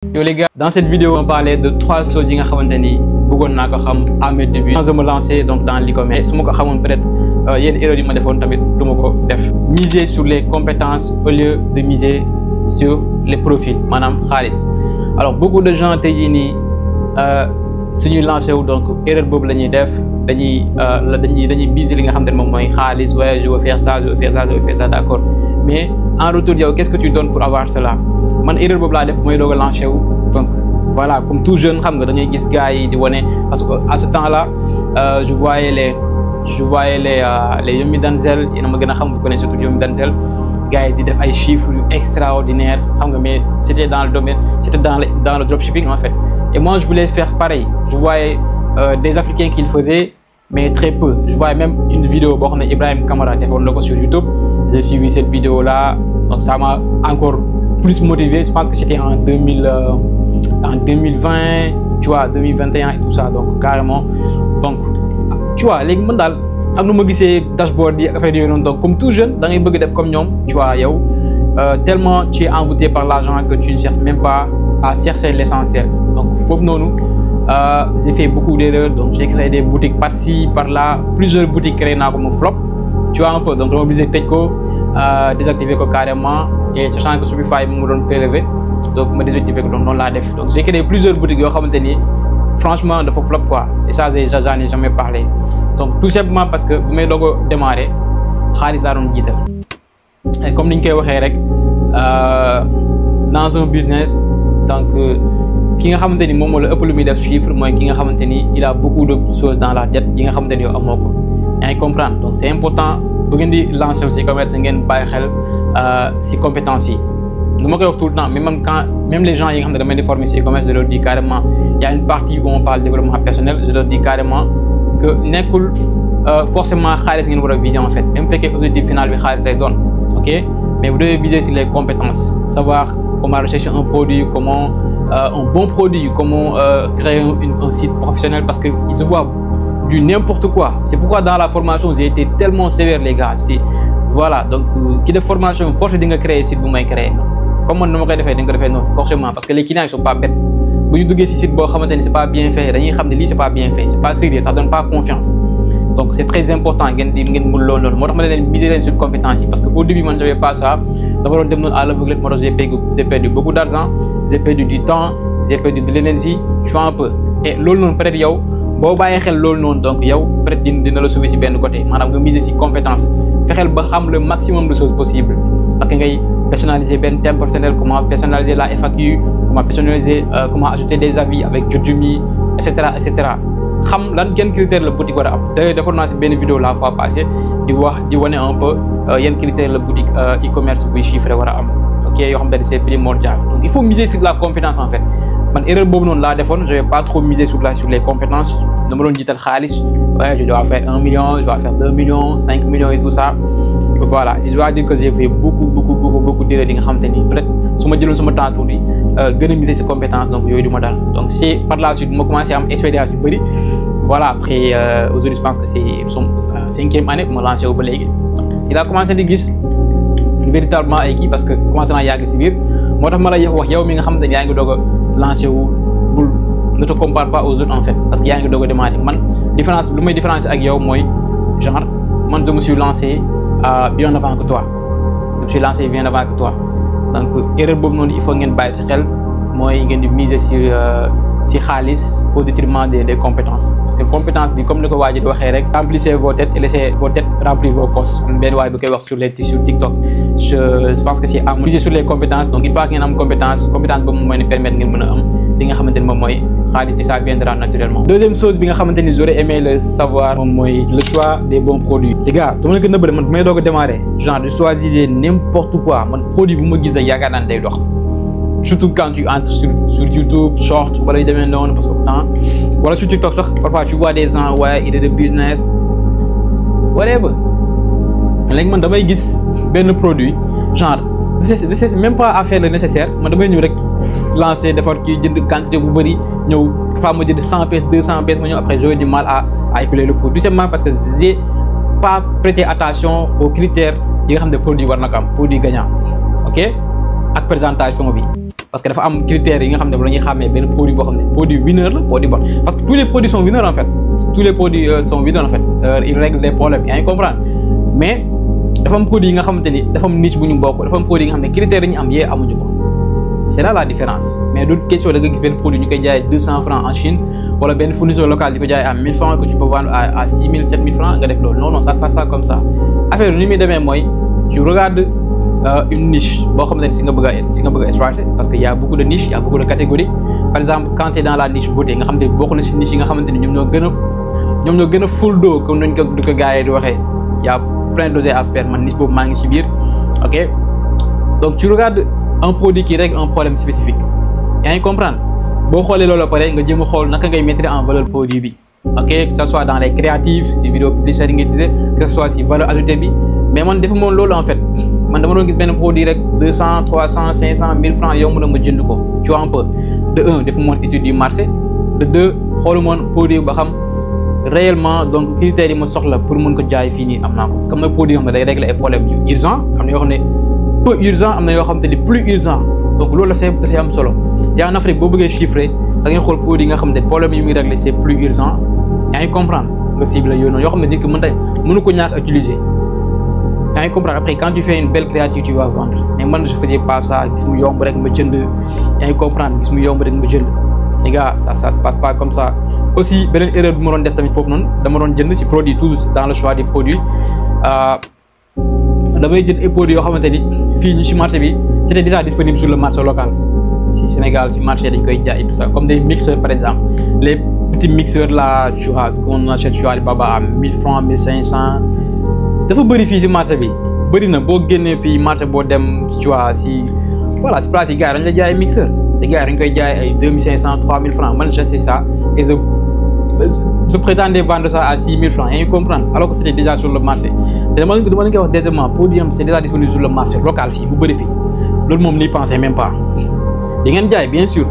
Yo les gars, dans cette vidéo on parlait de 3 choses yi nga xamanteni bëggon na ko xam à mes débuts quand je me lançais donc dans l'e-commerce. Suma ko xamone peut-être yenn erreur yi ma defoon tamit duma ko def. Miser sur les compétences au lieu de miser sur les profils, manam xaliss. Alors beaucoup de gens tay ni suñuy lancé wu donc erreur bobu lañuy def dañuy miser li nga xamanteni mom moy xaliss, ouais je veux faire ça, je veux faire ça, d'accord. Mais en retour yow qu'est-ce que tu donnes pour avoir cela? Man erreur bobu la def moy doga lancer wu. Donc voilà, comme tout jeune xam nga dañuy gis gars yi di woné parce que à ce temps-là je voyais les Yomi Denzel, yéen a ma gën a xam, vous connaissez surtout Yomi Denzel, gars yi di def ay chiffres extraordinaires xam nga, mais c'était dans le domaine, c'était dans le dropshipping en fait. Et moi je voulais faire pareil. Je voyais des Africains qui le faisaient, mais très peu. Je voyais même une vidéo boo xam ne Ibrahim Kamara defoon na ko sur YouTube. J'ai suivi cette vidéo là, donc ça m'a encore plus motivé. Je pense que c'était en 2020, tu vois, 2021 et tout ça, donc carrément. Donc tu vois, les man dal am nu ma gisee dashboard yi affaire yooyu noonu, donc comme tout jeune da ngay bëgg def comme ñoom, tu vois yow tellement tu es envoûté par l'argent que tu ne cherches même pas à chercher l'essentiel. Donc foofu noonu j'ai fait beaucoup d'erreurs, donc j'ai créé des boutiques par-ci par-là, plusieurs boutiques créées naa ko mu flop, tu vois un peu. Donc dama obligé tëj ko désactiver ko carrément, et sachant que Shopify mu doon prélever, donc ma désactiver ko donc noonu laa def. Donc j'ai créé plusieurs boutiques yoo xamante ni franchement dafa flop quoi, et ça j'en ai jamais parlé. Donc tout simplement parce que bu may doog a démarrer xaalis laa doon jiital. Et comme ni ñu koy waxee rek dans un business, donc ki nga xamante ni moom moo la ëpp lu muy def chiffre mooy ki nga xamante ni il a beaucoup de choses dans la tête yi nga xamante ni yow amoo ko. Yaa ngi comprendre? Donc c'est important bu ngeen di lancer aussi commerce ngeen bàyyi xel si compétences yi. Nu ma koy wax tout le temps, mais même les gens yi nga xam ne damay di former si e-commerce, je leur dis carrément, il y a une partie où on parle de développement personnel, je leur dis carrément que nekkul forcément xaalis ngeen war a viser en fait, même bu fekkee objectif final bi xaalis lay doon, ok, mais vous devez viser sur les compétences, savoir comment rechercher un produit, comment un bon produit, comment créer un site professionnel, parce qu'ils se voient du n'importe quoi. C'est pourquoi dans la formation j'ai été tellement sévère les gars. Voilà, donc qui de formation force di nga créer site bu may créer comme man nu ma koy defee di nga ko defee noonu forcément, parce que les clients ils sont pas bêtes. Bu ñu duggee ci site boo xamante ni c'est pas bien fait dañuy xam ne lii c'est pas bien fait, c'est pas sérieux, ça donne pas confiance. Donc c'est très important ngeen mën loolu noonu. Moo tax ma leen miser leen sur compétence yi, parce que au début man j'avais pas ça, dama doon dem noonu à l'aveuglette, moo tax j'ai perdu beaucoup d'argent, j'ai perdu du temps, j'ai perdu de l'énergie, tu vois un peu. Et loolu noonu peut-être yow boo bàyyee xel loolu noonu, donc yow peut-être dina la sauver ci benn côté, maanaam nga miser ci compétence, fexeel ba xam le maximum de choses possibles. Ak ngay personnaliser benn thème personnel, comment personnaliser la FAQ, comment personnaliser, comment ajouter des avis avec Jojumi, etc. xam lan yan critère la boutique war a am. D'ailleurs defoon naa ci benn vidéo la fois passée di wane un peu yan critère la boutique e-commerce buy chiffré war a am, ok, yoo xam ne c'est primordial. Donc il faut miser sur la compétence en fait. Man erreur boobu noonu laa defoon, je vais pas trop miser sur les compétences. Dama doon jiital xaalis, ouais je dois faire 1 million, je dois faire 2 millions, 5 millions et tout ça. Voilà, et je dois dire que j'ai fait beaucoup d'erreurs yi nga xamante ni peut-être su ma jëloon sama temps tuuti gën a miser ses compétences, donc yooyu du ma dal. Donc c'est par la suite ma commencé am expérience yu bëri. Voilà, après aujourd'hui je pense que c'est son 5e année bu ma lancé wu ba léegi. Il a commencé di gis véritablement ay kii, parce que commencé naa yàgg si biir, moo tax ma lay wax yow mi nga xamante ni yaa ngi doog a lancé wu bul ne te compare pas aux autres en fait, parce que yaa ngi doog a démarrer. Man différence lu may différencier ak yow mooy genre man je me suis lancé bien avant que toi, je me suis lancé bien avant que toi. Donc erreur boobu noonu il faut ngeen bàyyi ci xel, mooy ngeen di miser ci xaalis au détriment des compétences, parce que compétence bi comme ni ko waa ji di waxee rek, remplissez vos têtes et laissez vos têtes remplir vos postes. Benn waay bu koy wax sur TikTok. Je pense que c'est à miser sur les compétences. Donc il faut que ngeen am compétence boobu mooy ne permettre ngeen mën a am li nga xamante ni moom mooy xaalis, et ça viendra naturellement. Deuxième chose bi nga xamante ni j'aurais aimé le savoir moom mooy le choix des bons produits. Les gars dama la gën a bëri man bu may doog a démarrer, genre je choisissais n'importe quoi, man produit bu ma gis rek yaakaar naa ne day dox. Surtout quand tu entres sur YouTube, short, wala yu demee noonu, parce que wala sur TikTok sax parfois tu vois des gens ouais idée de business whatever. Léegi man damay gis benn produit genre c'est même pas à faire le nécessaire, man damay ñëw rek lancer defar kii jënd quantité bu bëri ñëw fa ma jënd 100 pièces 200 pièces ma ñëw après j'aurai du mal à écouler le produit, simplement parce que j'ai pas prêté attention aux critères yi nga xam ne produit war na ko am, produit gagnant, ok, ak présentation bi. parce que dafa am critères yi nga xam ne la ñuy xàmmee benn produit boo xam ne produit winner la produit bon parce que tous les produits sont winners en fait tous les produits sont winners en fait ils règlent des problèmes yaa ngi comprendre mais dafa am produit yi nga xamante ni dafa am niche bu ñu bokk dafa am produit yi nga xam ne critères yi ñu am yee amuñu ko c'est là la différence mais d'autres questions da nga gis benn produit ñu koy jaayee 200 francs en Chine wala benn fournisseur local di ko jaayee à 1000 francs que tu peux vendre à 6000 7000 francs nga def loolu non ça se passe pas comme ça affaire ni muy demee mooy tu regardes une niche boo xamante ni si nga bëgg a exploiter parce que y a beaucoup de niches y a beaucoup de catégories par exemple quand tu es dans la niche beauté nga xam ne bokk na si niche yi nga xamante ni ñoom ñoo gën a full dos comme nañ ko du ko gars yi di waxee y a plein de choses à se faire man niche boobu maa ngi si biir ok donc tu regardes un produit qui règle un problème spécifique yaa ngi comprendre boo xoolee loolu pare nga jéem a xool naka ngay mettre en valeur produit bi ok que ça soit dans les créatifs si vidéo publicitaire nga utilisé que ce soit si valeur ajoutée bi mais man defu moom loolu en fait man dama doon gis benn produit rek 200 300 500 1000 francs yomb na ma jënd ko tu vois un peu de un defu moon étude du marché de deux xoolu moon produit ba xam réellement donc critères yi ma soxla pour mën ko jaay fii nii am naa ko parce que am na produit yoo xam ne day régler ay problèmes yu urgent am na yoo xam ne peu urgent am na yoo xam te ni plus urgent donc loolu dafay am solo yaa en Afrique boo bëggee chiffrer da ngay xool produit yi nga xam ne problème yi muy régler c'est plus urgent yaa ngi comprendre nga cible yooyu noonu yoo xam ne nit ki mënu ko ñàkk utiliser yaa ngi comprendre après quand tu fais une belle créature tu vas vendre mais man je faisais pas ça gis mu yomb rek ma jënd yaa ngi comprendre gis mu yomb rek ma jënd les gars ça se passe pas comme ça aussi beneen erreur bu ma doon def tamit foofu noonu dama doon jënd ci produit toujours dans le choix des produits damay jënd ay produits yoo xamante ni fii ñu ci marché bi c'était déjà disponible sur le marché local ci Sénégal ci marché dañ koy jaay tout ça comme des mixeurs par exemple les petits mixeurs là qu'on achète sur Alibaba à 1000 francs 1500 dafa bëri fii ci marché bi bëri na boo génnee fii marché boo dem tu vois si voilà si place yi gars yi dañ la jaay mixeur te gars yi dañ koy jaay ay 2500 3000 francs man j'achète ça et je prétendais vendre ça à 6000 francs yaa ngi comprendre alors que c'était déjà sur le marché te dama leen koy wax directement produit c'est déjà disponible sur le marché local fii bu bëri fii loolu moom n'y pensez même pas di ngeen jaay bien sûr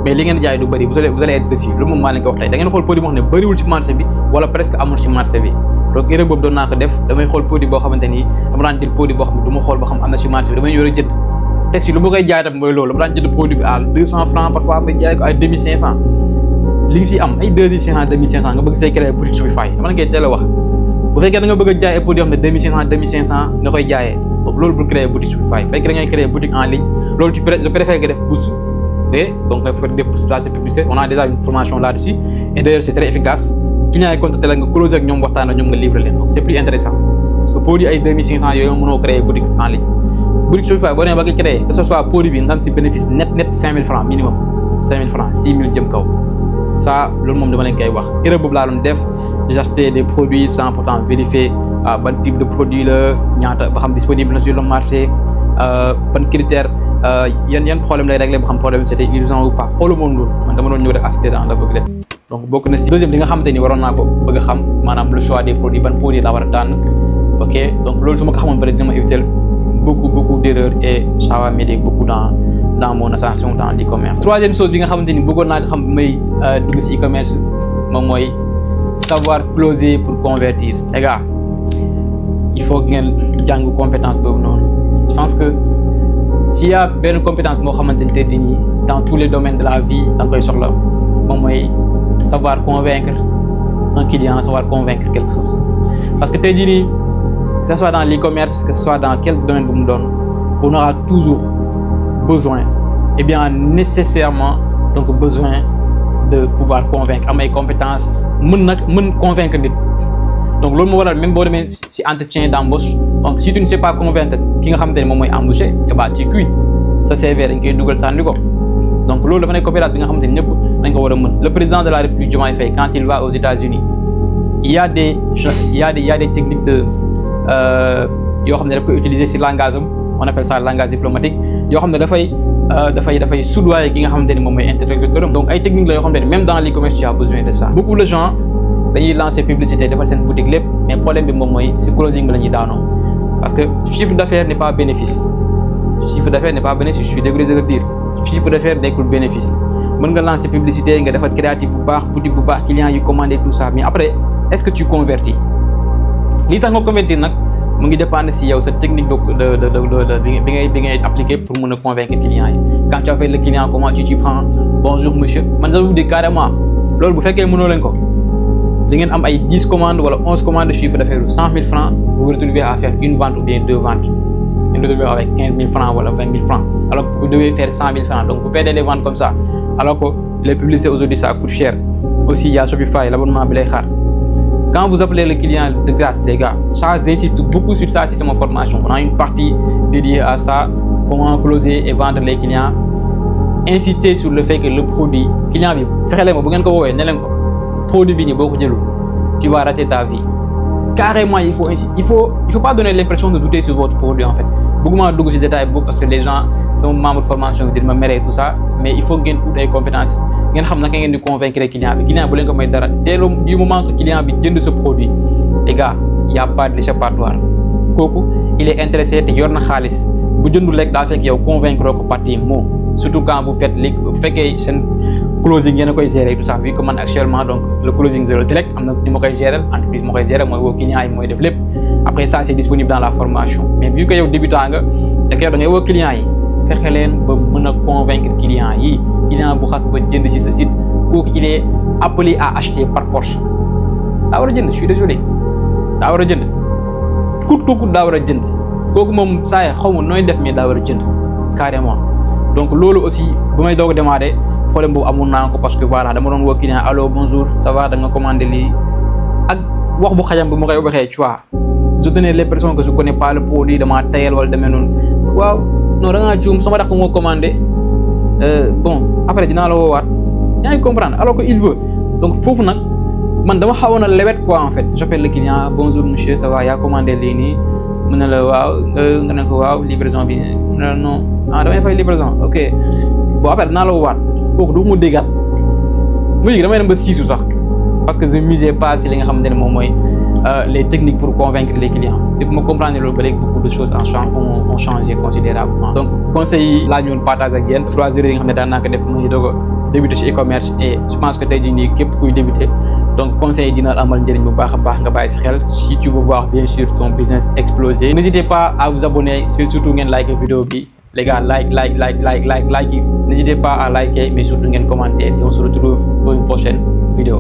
mais li ngeen jaay du bëri vous allez être déçu loolu moom maa leen ko wax tey da ngeen xool produit boo xam ne bëriwul ci marché bi wala presque amul ci marché bi donc erreur boobu doon naa ko def damay xool produit boo xamante ni dama daan jël produit boo xam ne du ma xool ba xam am na ci marché bi damay ñëw rek jënd teg si lu ma koy jaay tam mooy loolu dama daan jënd produit bi à 200 francs parfois ma jaay ko ay 2500 li nga si am ay 2500 2500 nga bëgg say créer boutique Shopify dama la koy teel a wax bu fekkee da nga bëgg a jaay ay produit yoo xam ne 2500 2500 nga koy jaayee donc loolu pour créer boutique Shopify fekk da ngay créer boutique en ligne loolu je préfère nga def boost ok donc nga faire des boosts là c'est publicité on a déjà une formation là-dessus et d'ailleurs c'est très efficace client yi contacté la nga closer ak ñoom waxtaan ak ñoom nga livrer leen donc c'est plus intéressant parce que produit ay 2500 yooyu mënoo créer boutique en ligne boutique Shopify boo nee ba nga créer que ce soit produit bi nga am si bénéfice net 5000 francs minimum 5000 francs 6000 jëm kaw ça loolu moom dama leen koy wax erreur boobu laa doon def j'achetais des produits sans pourtant vérifier ban type de produit la ñaata ba xam disponible na sur le marché ban critère yan problème lay régler ba xam problème c'était urgent ou pas xoolu moom loolu man dama doon ñëw rek acheter dans l'aveugle donc bokk na si deuxième li nga xamante ni waroon naa ko bëgg a xam maanaam le choix des produits ban produit laa war a tànn ok donc loolu su ma ko xamoon peut-être dina ma éviter beaucoup d'erreurs et ça va m'aider beaucoup dans mon ascension dans l'e-commerce. Troisième chose bi nga xamante ni bëggoon naa ko xam bi may dugg si e-commerce moom mooy savoir closer pour convertir les gars il faut que ngeen jàng compétence boobu noonu je pense que s'il y a benn compétence moo xamante ni tey jii nii dans tous les domaines de la vie da nga koy soxla moom mooy savoir convaincre un client savoir convaincre quelque chose parce que tey jii nii que ce soit dans l'e-commerce que ce soit dans quel domaine bu mu doon on aura toujours besoin et bien nécessairement donc besoin de pouvoir convaincre am ay compétences mën convaincre nit donc loolu moo waral même boo demee ci entretien d'embauche donc si tu ne sais pas convaincre ki nga xamante ne moom mooy embauché et bah tu cuis sa CV dañ koy dugal sànni ko donc loolu dafa nekk compétence bi nga xamante ne ñëpp dañ ko war a mën le président de la République Diomaye Faye quand il va aux États-Unis il y a des techniques de yoo xam ne daf koy utiliser ci langage am on appelle ça langage diplomatique yoo xam ne dafay soudoyer ki nga xamante ni moom mooy interlocuteur am donc ay techniques la yoo xamante ne même dans l'e-commerce tu as besoin de ça beaucoup de gens dañuy lancer publicité defal seen boutique lépp mais problème bi moom mooy ci closing bi la ñuy daanoo parce que chiffre d'affaires n'est pas bénéfice je suis désolé de le dire chiffre d'affaires nekkul bénéfice mën nga lancer publicité nga defar créatif bu baax boutique bu baax client yu commandé tout ça mais après est-ce que tu convertis li tax nga convertir nag mu ngi dépendre si yow sa technique bi ngay appliquer pour mën a convaincre client yi. Quand tu appelles le client, comment tu t'y prends? Bonjour monsieur, man je vous dis carrément loolu bu fekkee mënoo leen ko da ngeen am ay 10 commandes wala 11 commandes de chiffre d'affaires 100 000 francs, vous vous retrouvez à faire une vente ou bien 2 ventes. Vous vous retrouvez avec 15 000 francs ou 20 000 francs. Alors que vous devez faire 100 000 francs. Donc vous perdez des ventes comme ça. Alors que les publicités aujourd'hui ça coûte cher. Aussi il y a Shopify, l'abonnement Bilaykhar. Quand vous appelez le client de grâce, les gars, ça j'insiste beaucoup sur ça, c'est ma formation. On a une partie dédiée à ça, comment closer et vendre les clients. Insister sur le fait que le produit, client bi fexé leen bu ngeen ko woowee ne leen ko produit bi ni boko jëlul tu vas rater ta vie. Carrément il faut pas donner l'impression de douter sur votre produit en fait. Beaucoup de ces détails parce que les gens sont membres de formation ils me mérite tout ça, mais il faut gagner des compétences. Ngeen xam naka ngeen di convaincre les clients bi client bu leen ko may dara dès du moment que client bi jënd ce produit les gars il y a pas d'échappatoire. Kooku il est intéressé te yor na xaalis bu jëndul rek daa fekk yow convaincre ko par des mots. Surtout quand vous faites les closing, vous pouvez gérer tout ça. Vu que moi actuellement, donc, le closing zéro direct, je peux gérer, l'entreprise peut gérer, moi, le client, il développe. Après ça, c'est disponible dans la formation. Mais vu que vous débutez, vous avez client, faites-les convaincre le client. Le client qui sur ce site, il est appelé à acheter par force. Je suis désolé. Carrément. Donc lolo aussi bu may doog démarrer problème boobu amoon naa ko parce que voilà dama doon woo client allo bonjour ça va da nga commandé lii ak wax bu xajam bu ma koy waxee tu vois je donnais l'impression que je connais pas le produit dama tayal wala demee noonu waaw non da ngaa juum sama rakk moo commandé bon après dinaa la woowaat yaa ngi comprendre alors que il veut donc foofu nag man dama xawoon a lewet quoi en fait j'appelle le client bonjour monsieur ça va yaa commandé lii nii mu ne la waaw nga ne ko waaw livraison bi mu ne la non ah damay fay livraison ok bon après dinaa la woowaat kooku du mu déggaat mu léegi damay dem ba siisu sax parce que je misais pas si li nga xamante ne moom mooy les techniques pour convaincre les clients et pour me comprendre loolu ba léegi beaucoup de choses ont changé considérablement. Donc conseil yi laa ñu woon partage ak yéen 3 heures yi nga xam ne daan naa ko def muy doog a débuter ci e-commerce et je pense que tey jii nii képp kuy débuter donc conseil dina amal njëriñ bu baax a baax nga bàyyi si xel si tu veux voir bien sûr ton business exploser. N'hésitez pas à vous abonner surtout ngeen like vidéo bi les gars like. N'hésitez pas à liker mais surtout ngeen commenter et on se retrouve pour une prochaine vidéo.